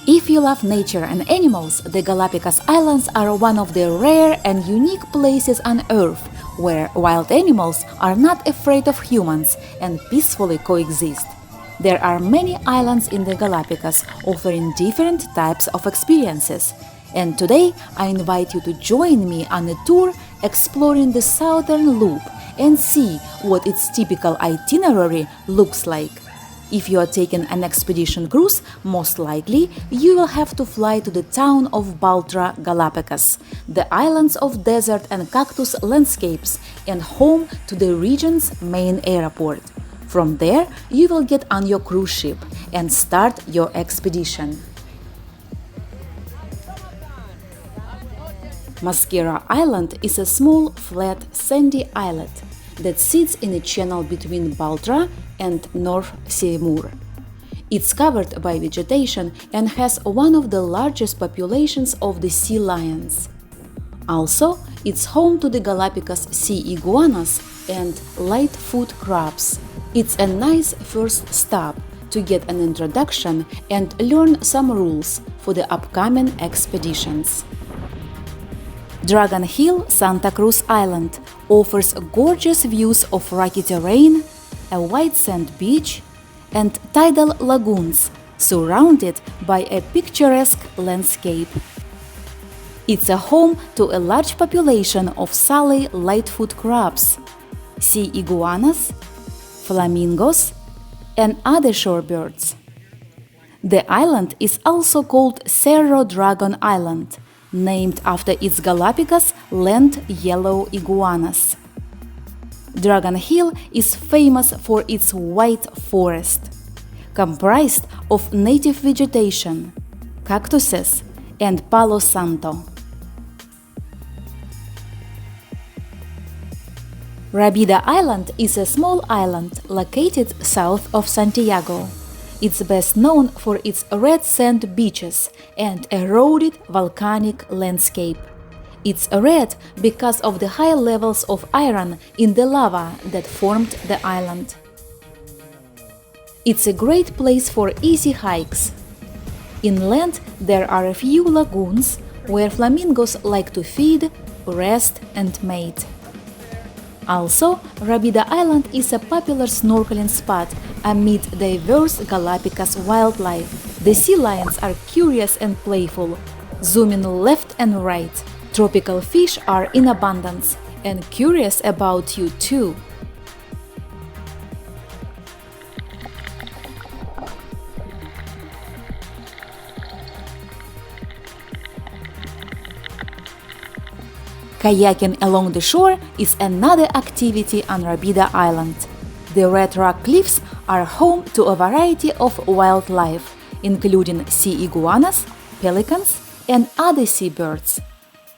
If you love nature and animals, the Galapagos Islands are one of the rare and unique places on Earth where wild animals are not afraid of humans and peacefully coexist. There are many islands in the Galapagos offering different types of experiences. And today I invite you to join me on a tour exploring the southern loop and see what its typical itinerary looks like. If you are taking an expedition cruise, most likely you will have to fly to the town of Baltra, Galapagos, the islands of desert and cactus landscapes and home to the region's main airport. From there, you will get on your cruise ship and start your expedition. Mosquera Island is a small, flat, sandy islet that sits in a channel between Baltra and North Seymour. It's covered by vegetation and has one of the largest populations of the sea lions. Also, it's home to the Galapagos sea iguanas and lightfoot crabs. It's a nice first stop to get an introduction and learn some rules for the upcoming expeditions. Dragon Hill, Santa Cruz Island offers gorgeous views of rocky terrain, a white sand beach, and tidal lagoons surrounded by a picturesque landscape. It's a home to a large population of Sally lightfoot crabs, sea iguanas, flamingos, and other shorebirds. The island is also called Cerro Dragon Island, named after its Galapagos land yellow iguanas. Dragon Hill is famous for its white forest, comprised of native vegetation, cactuses, and Palo Santo. Rabida Island is a small island located south of Santiago. It's best known for its red sand beaches and eroded volcanic landscape. It's red because of the high levels of iron in the lava that formed the island. It's a great place for easy hikes. Inland, there are a few lagoons where flamingos like to feed, rest, and mate. Also, Rabida Island is a popular snorkeling spot amid diverse Galapagos wildlife. The sea lions are curious and playful, zooming left and right. Tropical fish are in abundance and curious about you too. Kayaking along the shore is another activity on Rabida Island. The red rock cliffs are home to a variety of wildlife, including sea iguanas, pelicans, and other seabirds.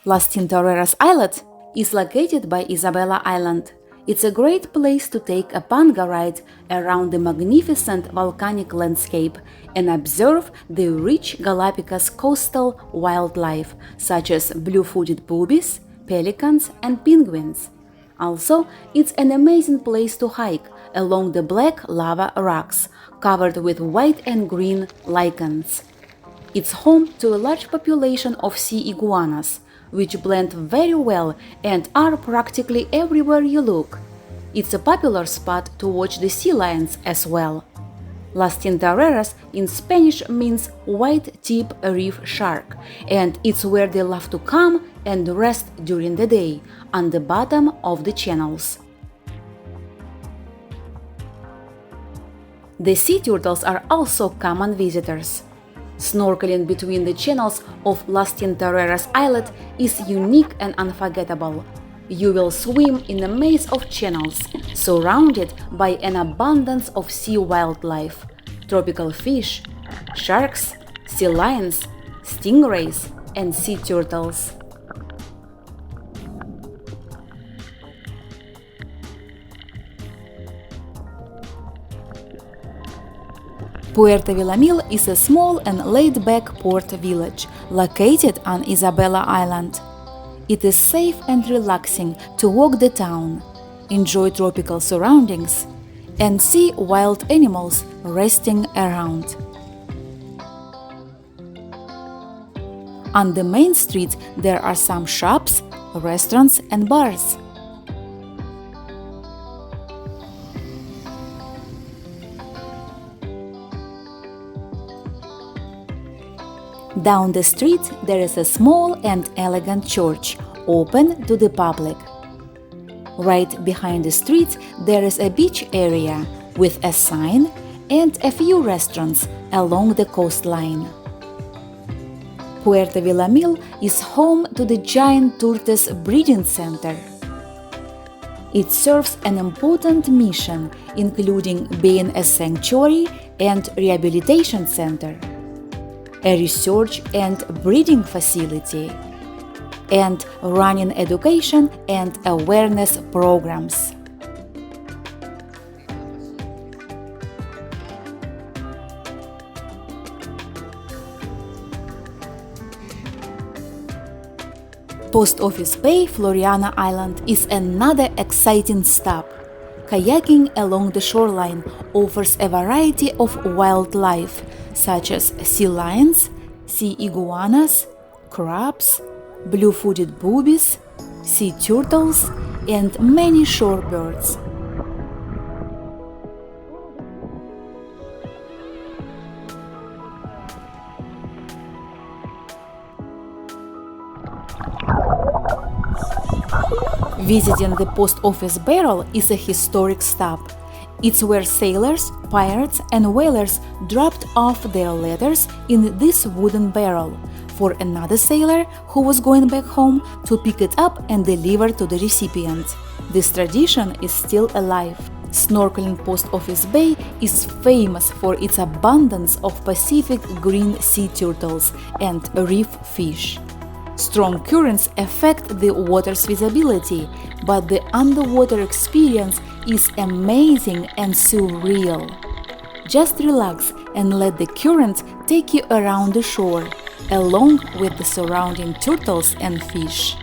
Las Tintoreras Islet is located by Isabela Island. It's a great place to take a panga ride around the magnificent volcanic landscape and observe the rich Galapagos coastal wildlife, such as blue-footed boobies, pelicans, and penguins. Also, it's an amazing place to hike along the black lava rocks covered with white and green lichens. It's home to a large population of sea iguanas, which blend very well and are practically everywhere you look. It's a popular spot to watch the sea lions as well. Las Tintoreras in Spanish means white tip reef shark, and it's where they love to come and rest during the day, on the bottom of the channels. The sea turtles are also common visitors. Snorkeling between the channels of Las Tintoreras Islet is unique and unforgettable. You will swim in a maze of channels, surrounded by an abundance of sea wildlife, tropical fish, sharks, sea lions, stingrays, and sea turtles. Puerto Villamil is a small and laid-back port village located on Isabela Island. It is safe and relaxing to walk the town, enjoy tropical surroundings, and see wild animals resting around. On the main street there are some shops, restaurants and bars. Down the street there is a small and elegant church, open to the public. Right behind the street there is a beach area with a sign and a few restaurants along the coastline. Puerto Villamil is home to the giant tortoise breeding center. It serves an important mission, including being a sanctuary and rehabilitation center, a research and breeding facility, and running education and awareness programs. Post Office Bay, Floreana Island is another exciting stop. Kayaking along the shoreline offers a variety of wildlife, such as sea lions, sea iguanas, crabs, blue-footed boobies, sea turtles, and many shorebirds. Visiting the Post Office Barrel is a historic stop. It's where sailors, pirates and whalers dropped off their letters in this wooden barrel for another sailor who was going back home to pick it up and deliver to the recipient. This tradition is still alive. Snorkeling Post Office Bay is famous for its abundance of Pacific green sea turtles and reef fish. Strong currents affect the water's visibility, but the underwater experience is amazing and surreal. Just relax and let the current take you around the shore, along with the surrounding turtles and fish.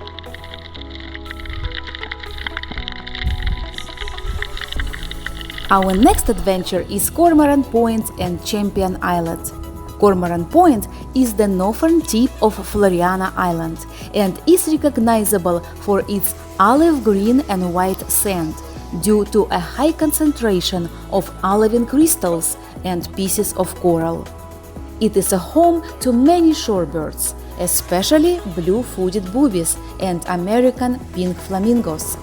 Our next adventure is Cormorant Point and Champion Islet. Cormorant Point is the northern tip of Floreana Island and is recognizable for its olive green and white sand due to a high concentration of olivine crystals and pieces of coral. It is a home to many shorebirds, especially blue-footed boobies and American pink flamingos.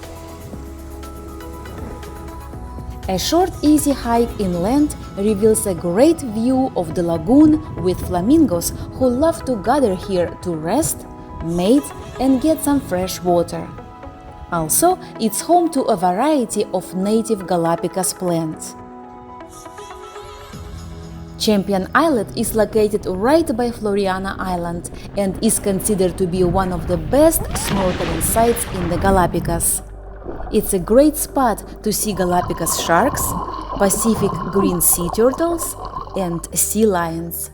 A short, easy hike inland reveals a great view of the lagoon with flamingos who love to gather here to rest, mate, and get some fresh water. Also, it's home to a variety of native Galapagos plants. Champion Islet is located right by Floreana Island and is considered to be one of the best snorkeling sites in the Galapagos. It's a great spot to see Galapagos sharks, Pacific green sea turtles, and sea lions.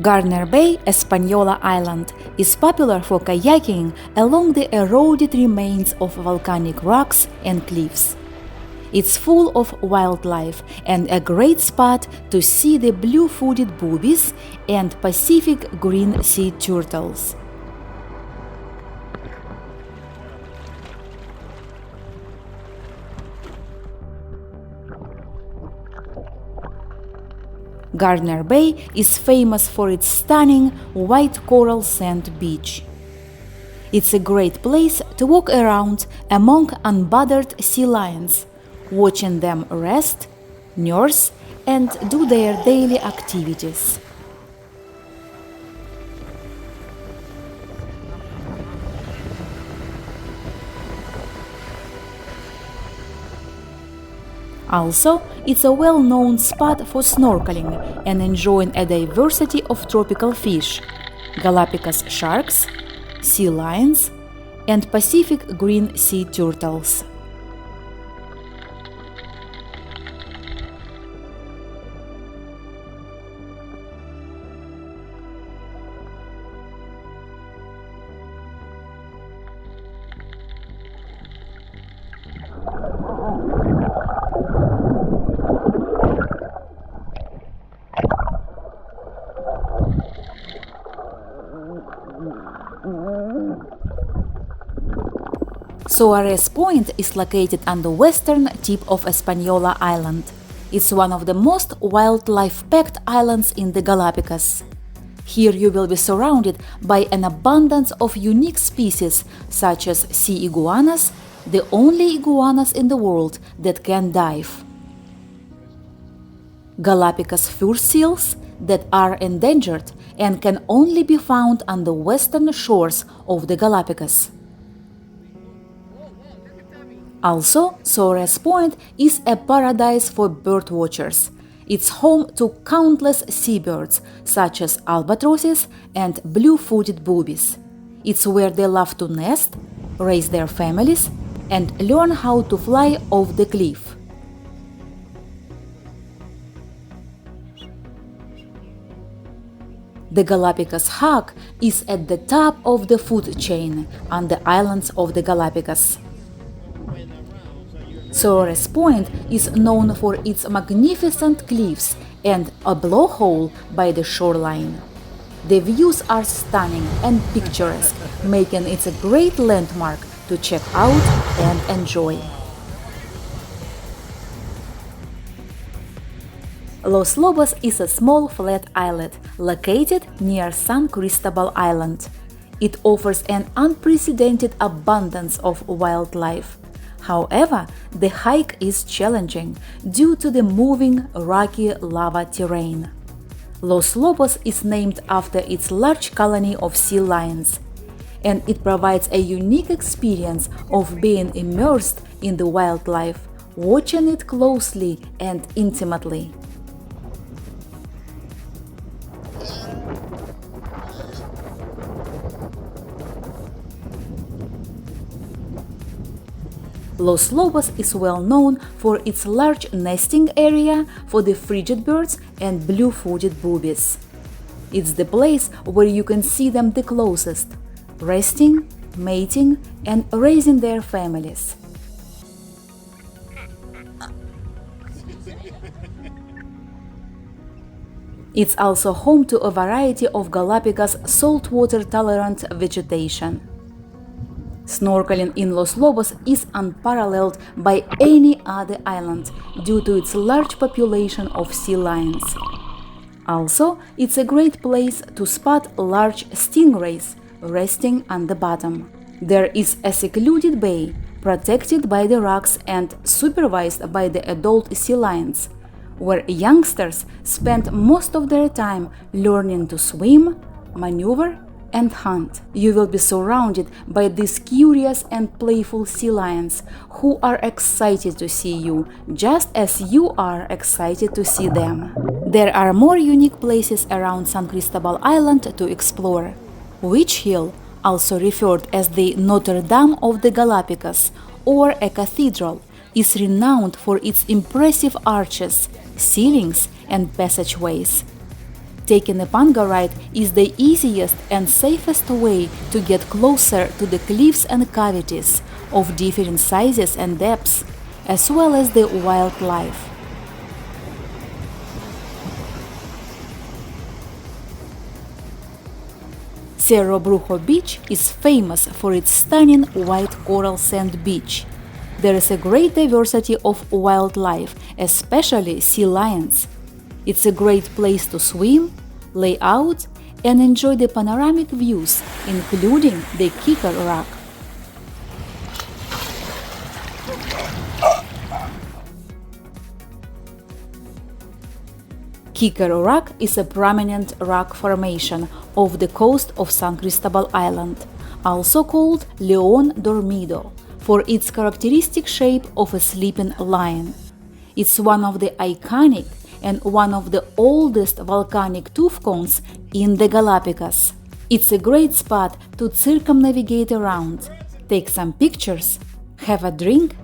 Gardner Bay, Espanola Island, is popular for kayaking along the eroded remains of volcanic rocks and cliffs. It's full of wildlife and a great spot to see the blue-footed boobies and Pacific green sea turtles. Gardner Bay is famous for its stunning white coral sand beach. It's a great place to walk around among unbothered sea lions, watching them rest, nurse, and do their daily activities. Also, it's a well-known spot for snorkeling and enjoying a diversity of tropical fish, Galapagos sharks, sea lions, and Pacific green sea turtles. Suarez Point is located on the western tip of Espanola Island. It's one of the most wildlife-packed islands in the Galapagos. Here you will be surrounded by an abundance of unique species such as sea iguanas, the only iguanas in the world that can dive, Galapagos fur seals that are endangered and can only be found on the western shores of the Galapagos. Also, Suarez Point is a paradise for bird watchers. It's home to countless seabirds, such as albatrosses and blue-footed boobies. It's where they love to nest, raise their families, and learn how to fly off the cliff. The Galapagos hog is at the top of the food chain on the islands of the Galapagos. Suarez Point is known for its magnificent cliffs and a blowhole by the shoreline. The views are stunning and picturesque, making it a great landmark to check out and enjoy. Los Lobos is a small flat islet located near San Cristobal Island. It offers an unprecedented abundance of wildlife. However, the hike is challenging due to the moving, rocky lava terrain. Los Lobos is named after its large colony of sea lions, and it provides a unique experience of being immersed in the wildlife, watching it closely and intimately. Los Lobos is well known for its large nesting area for the frigid birds and blue-footed boobies. It's the place where you can see them the closest, resting, mating, and raising their families. It's also home to a variety of Galapagos saltwater-tolerant vegetation. Snorkeling in Los Lobos is unparalleled by any other island due to its large population of sea lions. Also, it's a great place to spot large stingrays resting on the bottom. There is a secluded bay, protected by the rocks and supervised by the adult sea lions, where youngsters spend most of their time learning to swim, maneuver, and hunt. You will be surrounded by these curious and playful sea lions who are excited to see you, just as you are excited to see them. There are more unique places around San Cristobal Island to explore. Witch Hill, also referred as the Notre Dame of the Galapagos or a cathedral, is renowned for its impressive arches, ceilings, and passageways. Taking a panga ride is the easiest and safest way to get closer to the cliffs and cavities of different sizes and depths, as well as the wildlife. Cerro Brujo beach is famous for its stunning white coral sand beach. There is a great diversity of wildlife, especially sea lions. It's a great place to swim, lay out, and enjoy the panoramic views, including the Kicker Rock. Kicker Rock is a prominent rock formation off the coast of San Cristobal Island, also called León Dormido, for its characteristic shape of a sleeping lion. It's one of the iconic and one of the oldest volcanic tooth cones in the Galapagos. It's a great spot to circumnavigate around, take some pictures, have a drink,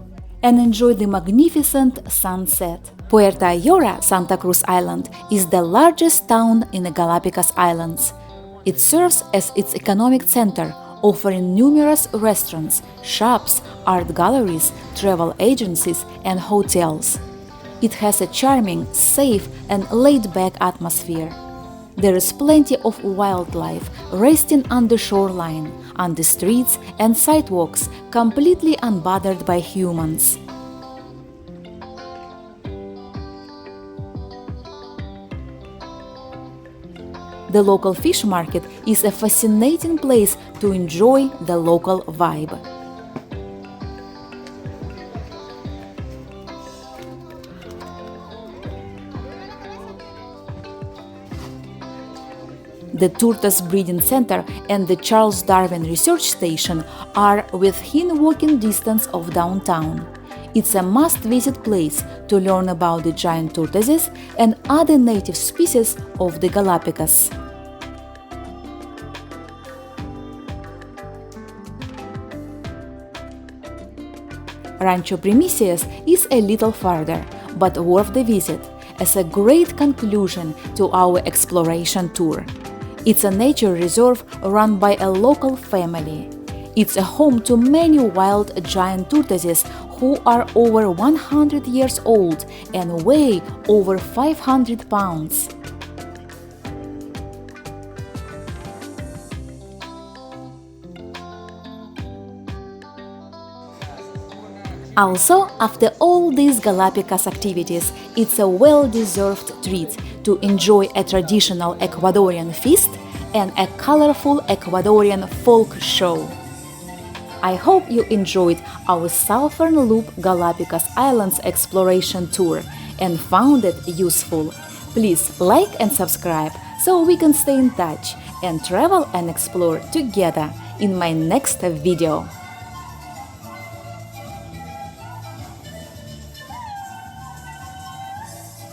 and enjoy the magnificent sunset. Puerto Ayora, Santa Cruz Island, is the largest town in the Galapagos Islands. It serves as its economic center, offering numerous restaurants, shops, art galleries, travel agencies, and hotels. It has a charming, safe, and laid-back atmosphere. There is plenty of wildlife resting on the shoreline, on the streets and sidewalks, completely unbothered by humans. The local fish market is a fascinating place to enjoy the local vibe. The Tortoise Breeding Center and the Charles Darwin Research Station are within walking distance of downtown. It's a must-visit place to learn about the giant tortoises and other native species of the Galapagos. Rancho Primicias is a little farther, but worth the visit, as a great conclusion to our exploration tour. It's a nature reserve run by a local family. It's a home to many wild giant tortoises who are over 100 years old and weigh over 500 pounds. Also, after all these Galapagos activities, it's a well-deserved treat to enjoy a traditional Ecuadorian feast and a colorful Ecuadorian folk show. I hope you enjoyed our Southern Loop Galapagos Islands exploration tour and found it useful. Please like and subscribe so we can stay in touch and travel and explore together in my next video.